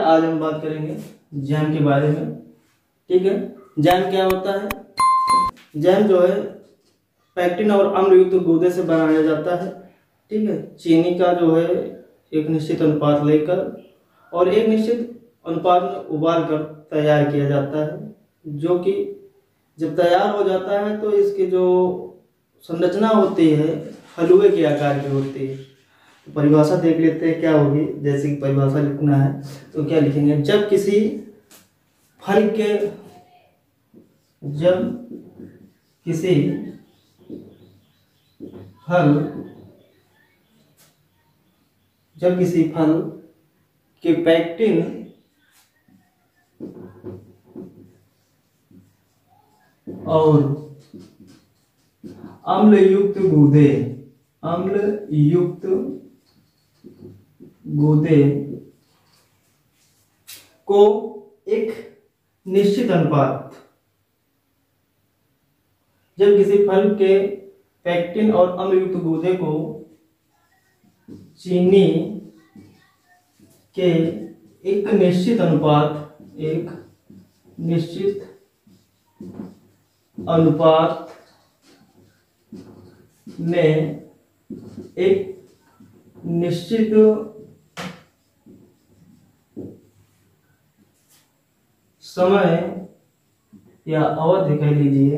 आज हम बात करेंगे जैम के बारे में। ठीक है, जैम क्या होता है? जैम जो है पैक्टिन और अम्ल युक्त गूदे से बनाया जाता है। ठीक है, चीनी का जो है एक निश्चित अनुपात लेकर और एक निश्चित अनुपात में उबाल कर तैयार किया जाता है, जो कि जब तैयार हो जाता है तो इसकी जो संरचना होती है हलवे के आकार की होती है। तो परिभाषा देख लेते हैं क्या होगी। जैसे कि परिभाषा लिखना है तो क्या लिखेंगे? जब किसी फल के पैक्टिन और अम्ल युक्त गूदे को एक निश्चित अनुपात, जब किसी फल के पैक्टिन और अम्ल युक्त गूदे को चीनी के एक निश्चित अनुपात में एक निश्चित समय या अवधि कह लीजिए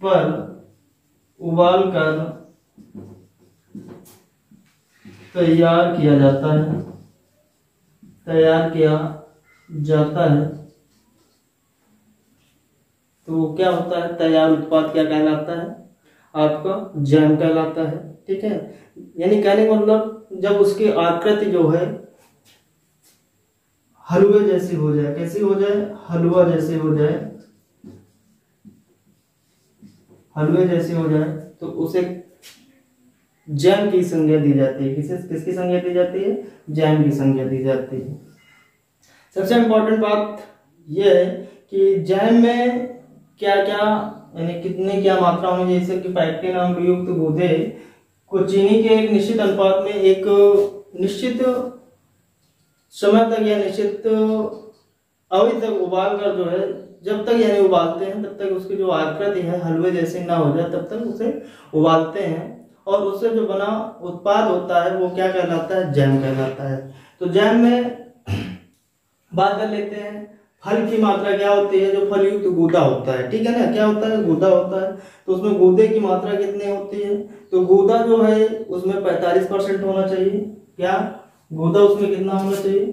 पर उबाल कर तैयार किया जाता है। तो क्या होता है? तैयार उत्पाद क्या कहलाता है? आपका जैम कहलाता है। ठीक है, यानी कहने का मतलब जब उसकी आकृति जो है हलवे जैसी हो जाए। कैसी हो जाए? हलवे जैसी हो जाए तो उसे जैम की संज्ञा दी जाती है। किसकी संज्ञा दी जाती है? जैम की संज्ञा दी जाती है। सबसे इंपॉर्टेंट बात यह है कि जैम में क्या क्या यानी कितने क्या मात्रा होनी, जैसे कि पैक्टिन अम्ल युक्त गूदे को चीनी के एक निश्चित अनुपात में एक निश्चित समय तक या निश्चित अवधि तक उबाल कर जो है, जब तक यानी उबालते हैं तब तक उसकी जो आकृति है हलवे जैसे ना हो जाए तब तक उसे उबालते हैं, और उससे जो बना उत्पाद होता है वो क्या कहलाता है? जैम कहलाता है। तो जैम में बात कर लेते हैं फल की मात्रा क्या होती है। जो फल युक्त गूदा होता है, ठीक है ना, क्या होता है? गूदा होता है। तो उसमें गूदे की मात्रा कितनी होती है? तो गूदा जो है उसमें 45% होना चाहिए। क्या गूदा उसमें कितना होना चाहिए?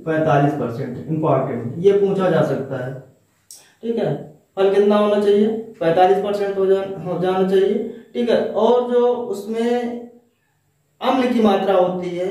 45%। इंपॉर्टेंट, ये पूछा जा सकता है। ठीक है, फल कितना होना चाहिए? 45% हो जाना चाहिए। ठीक है, और जो उसमें अम्ल की मात्रा होती है,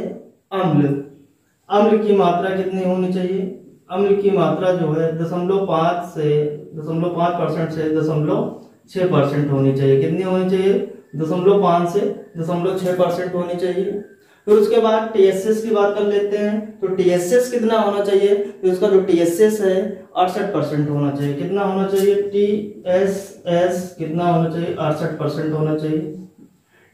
अम्ल की मात्रा कितनी होनी चाहिए? अम्ल की मात्रा जो है 0.5% से 0.6% होनी चाहिए। कितनी होनी चाहिए? 0.5 से 0.6% होनी चाहिए। फिर उसके बाद TSS की बात कर लेते हैं। तो TSS कितना होना चाहिए? तो इसका जो TSS है 68% होना चाहिए। कितना होना चाहिए? TSS कितना होना चाहिए? 68% होना चाहिए।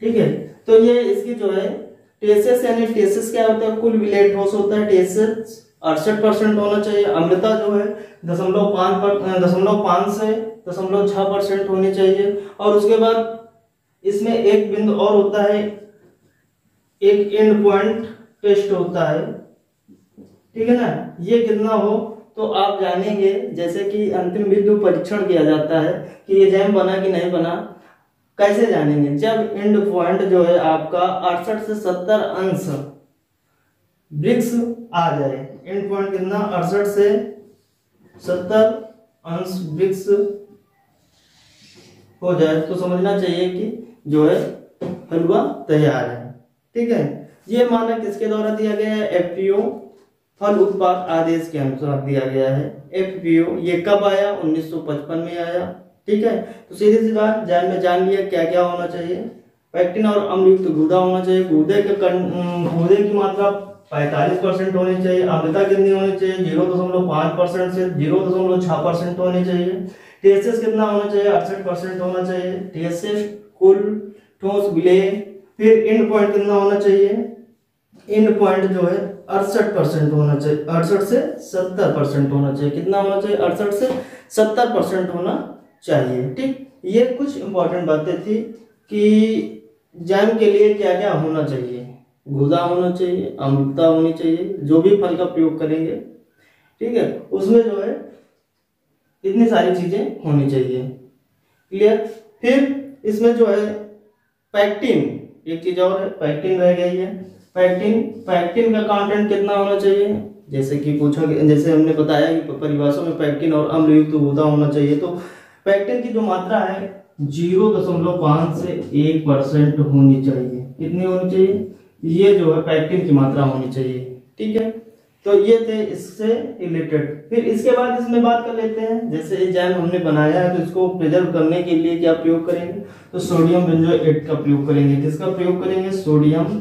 ठीक है, तो ये इसकी जो है TSS यानी TSS क्या होता है? कुल विलेय ठोस होता है। TSS 68% होना चाहिए। अम्लता जो है 0.5 से 0.6% होनी चाहिए। और उसके बाद इसमें एक बिंदु और होता है, एक एंड पॉइंट टेस्ट होता है। ठीक है ना, ये कितना हो तो आप जानेंगे। जैसे कि अंतिम बिंदु परीक्षण किया जाता है कि ये जैम बना कि नहीं बना। कैसे जानेंगे? जब एंड पॉइंट जो है आपका 68 से 70 अंश ब्रिक्स आ जाए। एंड पॉइंट कितना? 68 से 70 अंश ब्रिक्स हो जाए तो समझना चाहिए कि जो है हलवा तैयार है। ठीक है, ये मानक किसके द्वारा दिया गया है? FPO फल उत्पाद आदेश के अनुसार दिया गया है। FPO ये कब आया? 1955 में आया। ठीक है, तो सीधी सी बात, जैम में जान लिया क्या क्या होना चाहिए। पैक्टिन और अम्ल युक्त गूदा होना चाहिए। गूदे की मात्रा 45% होनी चाहिए। अम्लता कितनी होनी चाहिए? 0.5% से 0.6% होनी चाहिए। TSS कितना होना चाहिए? 68% होना चाहिए। TSS कुल ठोस विलेय। फिर एंड पॉइंट कितना होना चाहिए? एंड पॉइंट जो है 68% होना चाहिए, 68 से 70% होना चाहिए। कितना होना चाहिए? 68 से 70% होना चाहिए। ठीक, ये कुछ इंपॉर्टेंट बातें थी कि जैम के लिए क्या क्या होना चाहिए। गुदा होना चाहिए, अम्लता होनी चाहिए, जो भी फल का प्रयोग करेंगे, ठीक है, उसमें जो है इतनी सारी चीजें होनी चाहिए। क्लियर। फिर इसमें जो है पैक्टिन, एक चीज और है, पैक्टिन रह गई है। पैक्टिन, पैक्टिन का कंटेंट कितना होना चाहिए? जैसे कि पूछा, जैसे हमने बताया कि परिभाषा में पैक्टिन और अम्लयुक्त गुदा होना चाहिए, तो पैक्टिन की जो मात्रा है 0.5 से 1% होनी चाहिए। कितनी होनी चाहिए? ये जो है पैक्टिन की मात्रा होनी चाहिए। ठीक है, तो ये थे इससे रिलेटेड। फिर इसके बाद इसमें बात कर लेते हैं, जैसे जैम हमने बनाया है तो इसको प्रिजर्व करने के लिए क्या प्रयोग करेंगे? तो सोडियम बेंजोएट का प्रयोग करेंगे। किसका प्रयोग करेंगे? सोडियम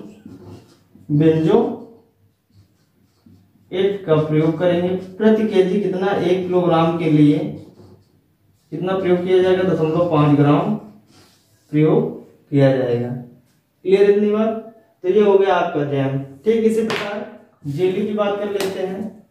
बेंजोएट का प्रयोग करेंगे। प्रति केजी कितना? 1 किलोग्राम के लिए कितना प्रयोग किया जाएगा? 0.5 ग्राम प्रयोग किया जाएगा। क्लियर इतनी बात? तो ये हो गया आपका जैम। ठीक, इसी प्रकार जेली की बात कर लेते हैं।